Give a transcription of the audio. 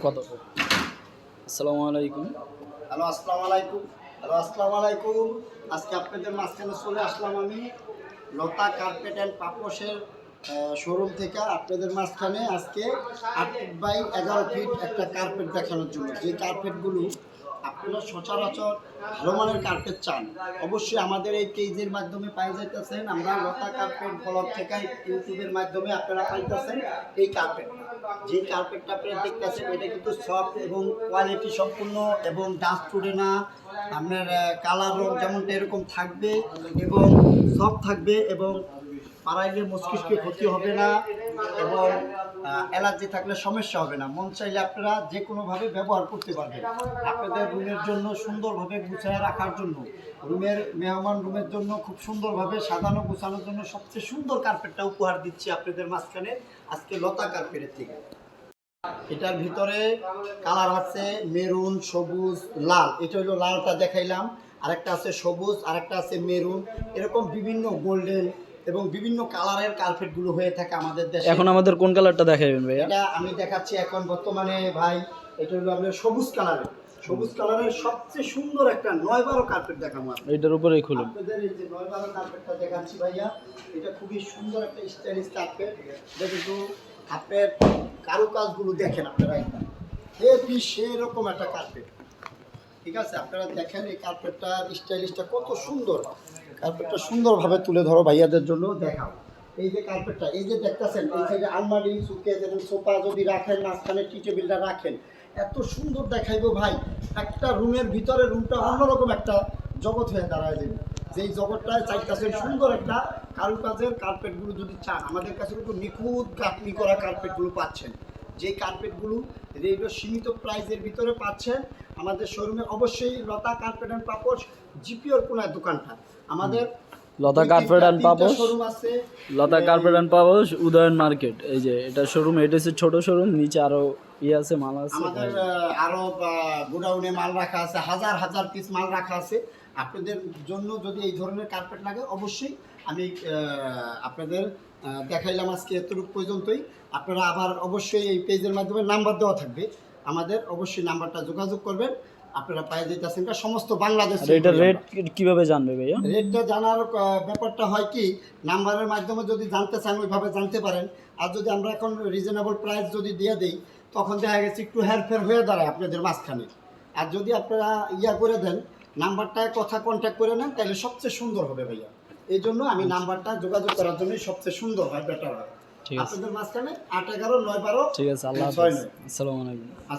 কত? আসসালামু আলাইকুম। আসসালামু আলাইকুম। আজকে আপনাদের মাঝখানে চলে আসলাম আমি লতা কার্পেট অ্যান্ড পাপোশের শোরুম থেকে আপনাদের মাঝখানে আজকে 8 ফিট বাই 11 ফিট একটা কার্পেট দেখানোর জন্য। যে কার্পেটগুলো আপনারা সচরাচর ভালো মানের কার্পেট চান, অবশ্যই আমাদের এই পেজের মাধ্যমে পাই যাইতেছেন। আমরা লতা কার্পেট ব্লগ থেকে ইউটিউবের মাধ্যমে আপনারা পাইতেছেন এই কার্পেট। যে কার্পেটটা আপনারা দেখতেছেন এটা কিন্তু সফট এবং কোয়ালিটি সম্পূর্ণ এবং ডাস্ট উঠে না। আপনার কালার রং যেমনটা এরকম থাকবে এবং সফট থাকবে এবং পাড়াইলে মস্তিষ্কে ক্ষতি হবে না এবং অ্যালার্জি থাকলে সমস্যা হবে না। মন চাইলে আপনারা যে কোনোভাবে ব্যবহার করতে পারবেন। আপনাদের রুমের জন্য সুন্দরভাবে গুছায় রাখার জন্য, মেহমান রুমের জন্য খুব সুন্দরভাবে সাজানো গুছানোর জন্য সবচেয়ে সুন্দর কার্পেটটা উপহার দিচ্ছি আপনাদের মাঝখানে আজকে লতা কার্পেটের থেকে। এটার ভিতরে কালার আছে মেরুন, সবুজ, লাল। এটা হলো লালটা দেখাইলাম, আরেকটা আছে সবুজ, আরেকটা আছে মেরুন, এরকম বিভিন্ন গোল্ডেন এবং বিভিন্ন কালারের কার্পেটগুলো হয়ে থাকে আমাদের দেশে। এখন আমাদের কোন কালারটা দেখাবেন ভাইয়া? এটা আমি দেখাচ্ছি এখন বর্তমানে ভাই। এটা হলো আপনার সবুজ কালারের সবচেয়ে সুন্দর একটা 9-12 কার্পেট দেখাবো এটার উপরেই খুলুন। আপনাদের এই যে 9-12 কার্পেটটা দেখাচ্ছি ভাইয়া। এটা খুবই সুন্দর একটা স্টাইলিশ কার্পেট। এটা কিন্তু আপনার কারুকাজগুলো দেখেন আপনারা, একদম হেভি সেরকম একটা কার্পেট। ঠিক আছে, আপনারা দেখেন এই কার্পেটটার স্টাইলিশটা কত সুন্দর। কার্পেটটা সুন্দরভাবে তুলে ধরো ভাইয়াদের জন্য দেখাও। এই যে কার্পেটটা, এই যে দেখতেছেন, এই সাইডে আলমারি, সুটকেস এবং সোফা যদি রাখেন, মাঝখানে টি টেবিলটা রাখেন, এত সুন্দর দেখাইবো ভাই। একটা রুমের ভিতরে রুমটা অন্যরকম একটা জগৎ হয়ে দাঁড়ায় যাবে। যেই জগৎটায় চাইতেছেন সুন্দর একটা কারুকাজের কার্পেটগুলো যদি চান, আমাদের কাছে কিন্তু নিখুঁত গাঁথনি করা কার্পেটগুলো পাচ্ছেন। যে কার্পেটগুলো রেডিও সীমিত প্রাইসের ভিতরে পাচ্ছেন আমাদের শোরুমে। অবশ্যই লতা কার্পেট অ্যান্ড পাপোশ জিপিওর কোনায় দোকানটা আমাদের। লতা কার্পেট অ্যান্ড পাপোশ শোরুম আছে, লতা কার্পেট অ্যান্ড পাপোশ উদয়ন মার্কেট। এই যে এটা শোরুম, এটা হচ্ছে ছোট শোরুম, নিচে আরো আছে, মাল আছে আমাদের আরো গোডাউনে মাল রাখা আছে, হাজার হাজার পিস মাল রাখা আছে। আপনাদের জন্য যদি এই ধরনের কার্পেট লাগে অবশ্যই আমি আপনাদের দেখাইলাম আজকে এতটুকু পর্যন্তই। আপনারা আবার অবশ্যই এই পেজের মাধ্যমে নাম্বার দেওয়া থাকবে আমাদের, অবশ্যই নাম্বারটা যোগাযোগ করবেন। আপনারা পাই যেতেছেন সমস্ত বাংলাদেশ। এটা রেট কিভাবে জানবে ভাইয়া? রেটটা জানার ব্যাপারটা হয় কি, নাম্বারের মাধ্যমে যদি জানতে চান ওইভাবে জানতে পারেন। আর যদি আমরা এখন রিজনেবল প্রাইস যদি দিয়ে দিই তখন দেখা গেছে একটু হেরফের হয়ে দাঁড়ায় আপনাদের মাঝখানে। আর যদি আপনারা করে দেন, নাম্বারটায় কথা কন্ট্যাক্ট করে নেন, তাহলে সবচেয়ে সুন্দর হবে ভাইয়া। এই জন্য আমি নাম্বারটা যোগাযোগ করার জন্যই সবচেয়ে সুন্দর হয়, বেটার হয় আপনাদের মাঝখানে। 8-11-9-12। ঠিক আছে, আল্লাহ হাফেজ। আসসালামু আলাইকুম।